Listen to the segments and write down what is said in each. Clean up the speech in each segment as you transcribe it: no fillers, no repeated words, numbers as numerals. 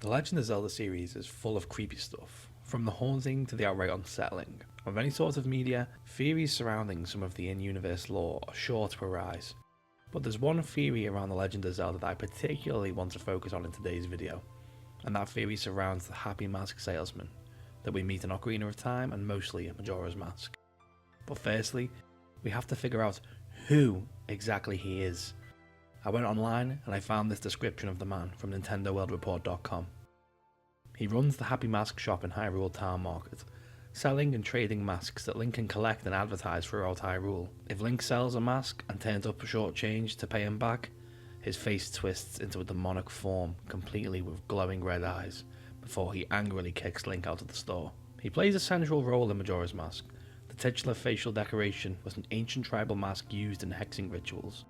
The Legend of Zelda series is full of creepy stuff, from the haunting to the outright unsettling. With any sort of media, theories surrounding some of the in-universe lore are sure to arise. But there's one theory around the Legend of Zelda that I particularly want to focus on in today's video, and that theory surrounds the Happy Mask salesman that we meet in Ocarina of Time and mostly in Majora's Mask. But firstly, we have to figure out who exactly he is. I went online and I found this description of the man from NintendoWorldReport.com. He runs the Happy Mask shop in Hyrule Town Market, selling and trading masks that Link can collect and advertise throughout Hyrule. If Link sells a mask and turns up a short change to pay him back, his face twists into a demonic form, completely with glowing red eyes, before he angrily kicks Link out of the store. He plays a central role in Majora's Mask. The titular facial decoration was an ancient tribal mask used in hexing rituals.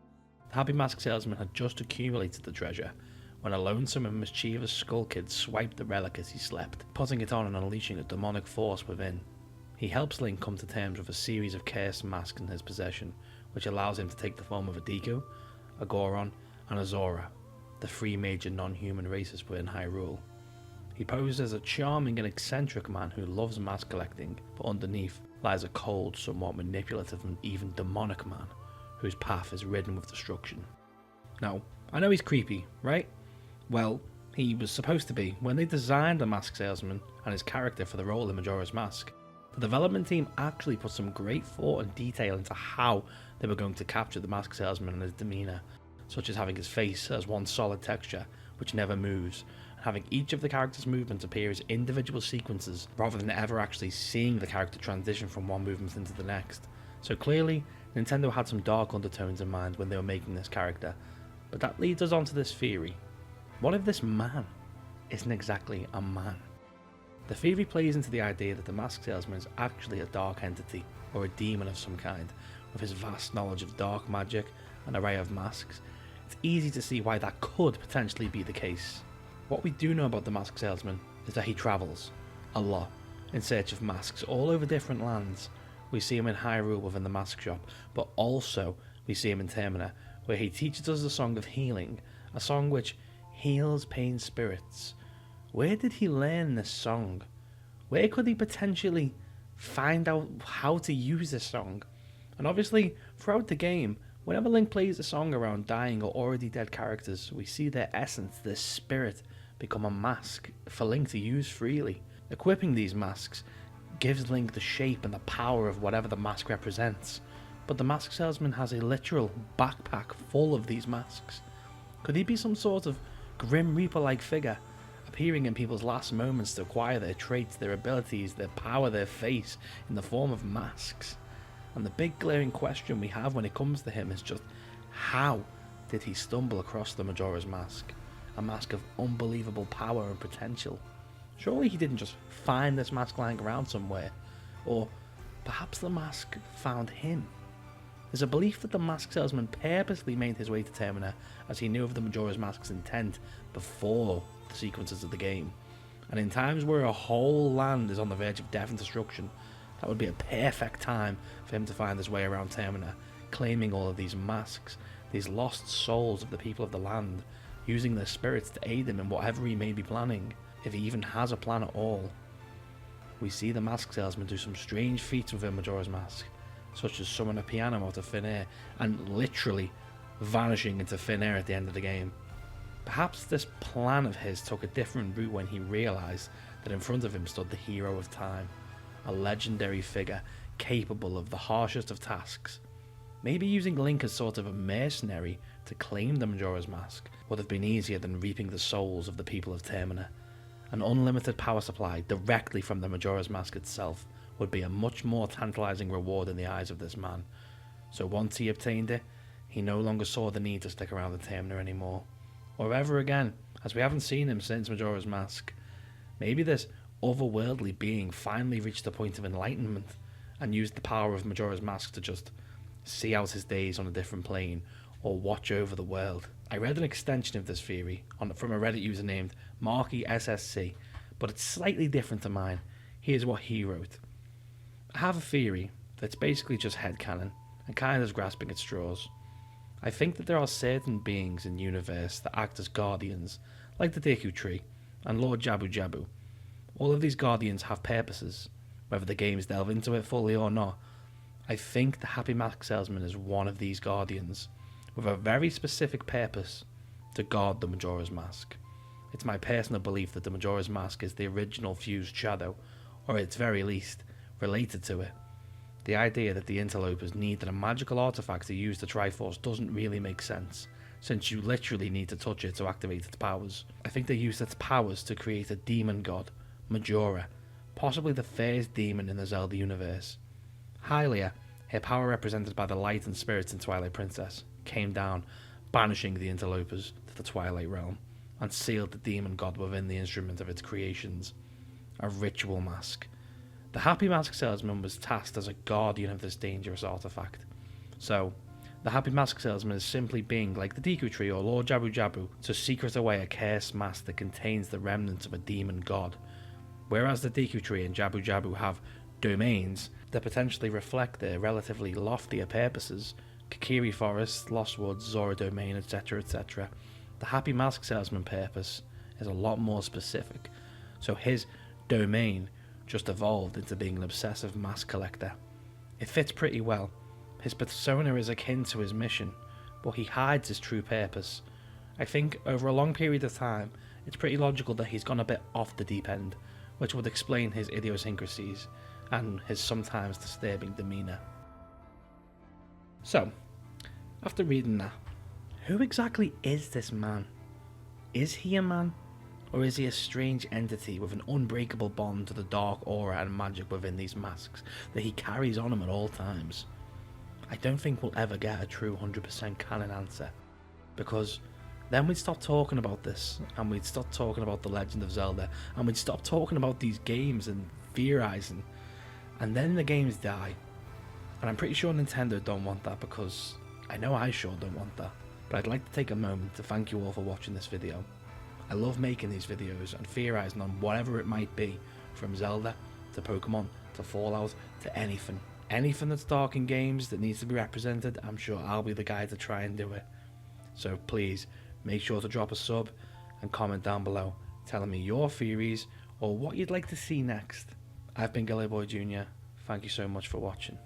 The Happy Mask salesman had just accumulated the treasure when a lonesome and mischievous skull kid swiped the relic as he slept, putting it on and unleashing a demonic force within. He helps Link come to terms with a series of cursed masks in his possession, which allows him to take the form of a Deku, a Goron, and a Zora, the three major non-human races within Hyrule. He poses as a charming and eccentric man who loves mask collecting, but underneath lies a cold, somewhat manipulative and even demonic man, whose path is ridden with destruction. Now, I know he's creepy, right? Well, he was supposed to be when they designed the mask salesman and his character for the role in Majora's Mask. The development team actually put some great thought and detail into how they were going to capture the mask salesman and his demeanour, such as having his face as one solid texture, which never moves, and having each of the character's movements appear as individual sequences, rather than ever actually seeing the character transition from one movement into the next. So clearly, Nintendo had some dark undertones in mind when they were making this character, but that leads us on to this theory. What if this man isn't exactly a man? The theory plays into the idea that the mask salesman is actually a dark entity, or a demon of some kind, with his vast knowledge of dark magic and array of masks. It's easy to see why that could potentially be the case. What we do know about the mask salesman is that he travels a lot in search of masks all over different lands. We see him in Hyrule within the mask shop, but also we see him in Termina, where he teaches us the Song of Healing, a song which heals pain spirits. Where did he learn this song? Where could he potentially find out how to use this song? And obviously, throughout the game, whenever Link plays a song around dying or already dead characters, we see their essence, their spirit, become a mask for Link to use freely. Equipping these masks gives Link the shape and the power of whatever the mask represents, but the mask salesman has a literal backpack full of these masks. Could he be some sort of Grim Reaper-like figure, appearing in people's last moments to acquire their traits, their abilities, their power, their face, in the form of masks? And the big glaring question we have when it comes to him is just, how did he stumble across the Majora's Mask? A mask of unbelievable power and potential. Surely he didn't just find this mask lying around somewhere, or perhaps the mask found him. There's a belief that the mask salesman purposely made his way to Termina as he knew of the Majora's Mask's intent before the sequences of the game. And in times where a whole land is on the verge of death and destruction, that would be a perfect time for him to find his way around Termina, claiming all of these masks, these lost souls of the people of the land, using their spirits to aid him in whatever he may be planning, if he even has a plan at all. We see the mask salesman do some strange feats within Majora's Mask, such as summon a piano out of thin air and literally vanishing into thin air at the end of the game. Perhaps this plan of his took a different route when he realised that in front of him stood the hero of time, a legendary figure capable of the harshest of tasks. Maybe using Link as sort of a mercenary to claim the Majora's Mask would have been easier than reaping the souls of the people of Termina. An unlimited power supply directly from the Majora's Mask itself would be a much more tantalising reward in the eyes of this man. So once he obtained it, he no longer saw the need to stick around in Termina anymore, or ever again, as we haven't seen him since Majora's Mask. Maybe this otherworldly being finally reached a point of enlightenment and used the power of Majora's Mask to just see out his days on a different plane or watch over the world. I read an extension of this theory from a Reddit user named MarkySSC, but it's slightly different to mine. Here's what he wrote. I have a theory that's basically just headcanon and kind of grasping at straws. I think that there are certain beings in the universe that act as guardians, like the Deku Tree, and Lord Jabu Jabu. All of these guardians have purposes, whether the games delve into it fully or not. I think the Happy Mask Salesman is one of these guardians, with a very specific purpose to guard the Majora's Mask. It's my personal belief that the Majora's Mask is the original fused shadow, or at its very least, related to it. The idea that the interlopers needed a magical artifact to use the Triforce doesn't really make sense, since you literally need to touch it to activate its powers. I think they used its powers to create a demon god, Majora, possibly the first demon in the Zelda universe. Hylia, her power represented by the light and spirits in Twilight Princess, came down, banishing the interlopers to the Twilight Realm, and sealed the demon god within the instrument of its creations, a ritual mask. The Happy Mask Salesman was tasked as a guardian of this dangerous artifact. So, the Happy Mask Salesman is simply being like the Deku Tree or Lord Jabu Jabu to secret away a cursed mask that contains the remnants of a demon god. Whereas the Deku Tree and Jabu Jabu have domains that potentially reflect their relatively loftier purposes, Kakiri Forest, Lost Woods, Zora Domain, etc., etc., the Happy Mask Salesman purpose is a lot more specific. So his domain just evolved into being an obsessive mask collector. It fits pretty well. His persona is akin to his mission, but he hides his true purpose. I think over a long period of time, it's pretty logical that he's gone a bit off the deep end, which would explain his idiosyncrasies and his sometimes disturbing demeanour. So, after reading that, who exactly is this man? Is he a man? Or is he a strange entity with an unbreakable bond to the dark aura and magic within these masks that he carries on him at all times? I don't think we'll ever get a true 100% canon answer, because then we'd stop talking about this, and we'd stop talking about The Legend of Zelda, and we'd stop talking about these games and theorizing, and then the games die. And I'm pretty sure Nintendo don't want that, because I know I sure don't want that. But I'd like to take a moment to thank you all for watching this video. I love making these videos and theorising on whatever it might be, from Zelda to Pokemon to Fallout to anything. Anything that's dark in games that needs to be represented, I'm sure I'll be the guy to try and do it. So please, make sure to drop a sub and comment down below telling me your theories or what you'd like to see next. I've been Gilly Boy Jr. Thank you so much for watching.